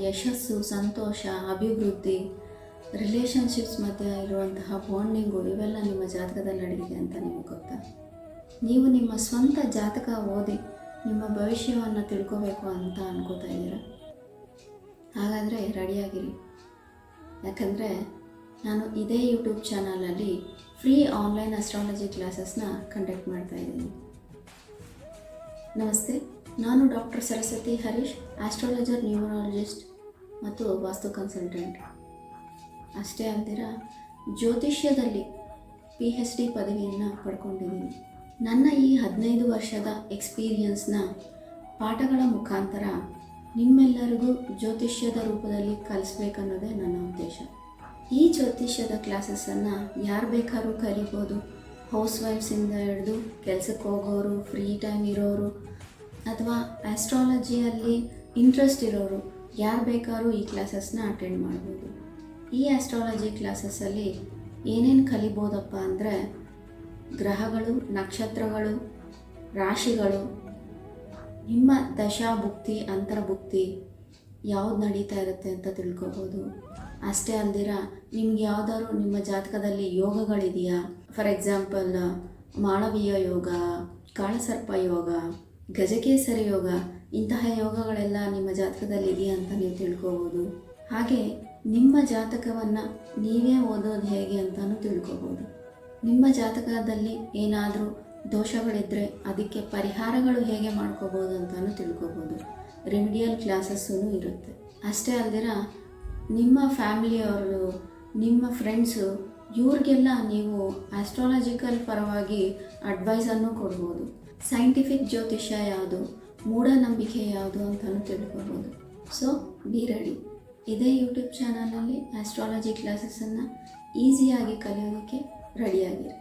ಯಶಸ್ಸು, ಸಂತೋಷ, ಅಭಿವೃದ್ಧಿ, ರಿಲೇಷನ್ಶಿಪ್ಸ್ ಮಧ್ಯೆ ಇರುವಂತಹ ಬಾಂಡಿಂಗು ಇವೆಲ್ಲ ನಿಮ್ಮ ಜಾತಕದಲ್ಲಿ ಅಡಗಿದೆ ಅಂತ ನಿಮಗೆ ಗೊತ್ತಾ? ನೀವು ನಿಮ್ಮ ಸ್ವಂತ ಜಾತಕ ಓದಿ ನಿಮ್ಮ ಭವಿಷ್ಯವನ್ನು ತಿಳ್ಕೋಬೇಕು ಅಂತ ಅನ್ಕೋತಾ ಇದ್ದೀರಾ? ಹಾಗಾದರೆ ರೆಡಿಯಾಗಿರಿ. ಯಾಕಂದರೆ ನಾನು ಇದೇ ಯೂಟ್ಯೂಬ್ ಚಾನಲಲ್ಲಿ ಫ್ರೀ ಆನ್ಲೈನ್ ಅಸ್ಟ್ರಾಲಜಿ ಕ್ಲಾಸಸ್ನ ಕಂಡಕ್ಟ್ ಮಾಡ್ತಾಯಿದ್ದೀನಿ. ನಮಸ್ತೆ, ನಾನು doctor Saraswati Harish, astrologer, numerologist ಮತ್ತು ವಾಸ್ತು ಕನ್ಸಲ್ಟೆಂಟ್. ಅಷ್ಟೇ ಅಲ್ದಿರ ಜ್ಯೋತಿಷ್ಯದಲ್ಲಿ PhD ಪದವಿಯನ್ನು ಪಡ್ಕೊಂಡಿದ್ದೀನಿ. ನನ್ನ ಈ 15 ವರ್ಷದ ಎಕ್ಸ್ಪೀರಿಯನ್ಸ್ನ ಪಾಠಗಳ ಮುಖಾಂತರ ನಿಮ್ಮೆಲ್ಲರಿಗೂ ಜ್ಯೋತಿಷ್ಯದ ರೂಪದಲ್ಲಿ ಕಲಿಸ್ಬೇಕನ್ನೋದೇ ನನ್ನ ಉದ್ದೇಶ. ಈ ಜ್ಯೋತಿಷ್ಯದ ಕ್ಲಾಸಸ್ಸನ್ನು ಯಾರು ಬೇಕಾದ್ರೂ ಕಲಿಬೋದು. ಹೌಸ್ ವೈಫ್ಸಿಂದ ಹಿಡಿದು ಕೆಲಸಕ್ಕೆ ಹೋಗೋರು, ಫ್ರೀ ಟೈಮ್ ಇರೋರು ಅಥವಾ ಆಸ್ಟ್ರಾಲಜಿಯಲ್ಲಿ ಇಂಟ್ರೆಸ್ಟ್ ಇರೋರು ಯಾರು ಬೇಕಾದ್ರೂ ಈ ಕ್ಲಾಸಸ್ನ ಅಟೆಂಡ್ ಮಾಡ್ಬೋದು. ಈ ಆಸ್ಟ್ರಾಲಜಿ ಕ್ಲಾಸಸ್ಸಲ್ಲಿ ಏನೇನು ಕಲಿಬೋದಪ್ಪ ಅಂದರೆ ಗ್ರಹಗಳು, ನಕ್ಷತ್ರಗಳು, ರಾಶಿಗಳು, ನಿಮ್ಮ ದಶಾಭುಕ್ತಿ, ಅಂತರ್ಭುಕ್ತಿ ಯಾವ್ದು ನಡೀತಾ ಇರುತ್ತೆ ಅಂತ ತಿಳ್ಕೊಬೋದು. ಅಷ್ಟೇ ಅಲ್ದಿರ ನಿಮ್ಗೆ ಯಾವ್ದಾದ್ರು ನಿಮ್ಮ ಜಾತಕದಲ್ಲಿ ಯೋಗಗಳಿದೆಯಾ, ಫಾರ್ ಎಕ್ಸಾಂಪಲ್ ಮಾಳವೀಯ ಯೋಗ, ಕಾಳಸರ್ಪ ಯೋಗ, ಗಜಕೇಸರಿ ಯೋಗ, ಇಂತಹ ಯೋಗಗಳೆಲ್ಲ ನಿಮ್ಮ ಜಾತಕದಲ್ಲಿ ಇದೆಯಾ ಅಂತ ನೀವು ತಿಳ್ಕೊಬೋದು. ಹಾಗೆ ನಿಮ್ಮ ಜಾತಕವನ್ನು ನೀವೇ ಓದೋದು ಹೇಗೆ ಅಂತಲೂ ತಿಳ್ಕೊಬೋದು. ನಿಮ್ಮ ಜಾತಕದಲ್ಲಿ ಏನಾದರೂ ದೋಷಗಳಿದ್ದರೆ ಅದಕ್ಕೆ ಪರಿಹಾರಗಳು ಹೇಗೆ ಮಾಡ್ಕೋಬೋದು ಅಂತಲೂ ತಿಳ್ಕೊಬೋದು. ರೆಮಿಡಿಯಲ್ ಕ್ಲಾಸಸ್ಸೂ ಇರುತ್ತೆ. ಅಷ್ಟೇ ಅಲ್ದಿರ ನಿಮ್ಮ ಫ್ಯಾಮಿಲಿಯವರು, ನಿಮ್ಮ ಫ್ರೆಂಡ್ಸು, ಇವ್ರಿಗೆಲ್ಲ ನೀವು ಆಸ್ಟ್ರಾಲಜಿಕಲ್ ಪರವಾಗಿ ಅಡ್ವೈಸನ್ನು ಕೊಡ್ಬೋದು. ಸೈಂಟಿಫಿಕ್ ಜ್ಯೋತಿಷ್ಯ ಯಾವುದು, ಮೂಢನಂಬಿಕೆ ಯಾವುದು ಅಂತಲೂ ತಿಳ್ಕೊಬೋದು. So be ready. ಇದೇ ಯೂಟ್ಯೂಬ್ ಚಾನಲಲ್ಲಿ ಆಸ್ಟ್ರಾಲಜಿ ಕ್ಲಾಸಸ್ಸನ್ನು ಈಸಿಯಾಗಿ ಕಲಿಯೋದಕ್ಕೆ ರೆಡಿಯಾಗಿರಿ.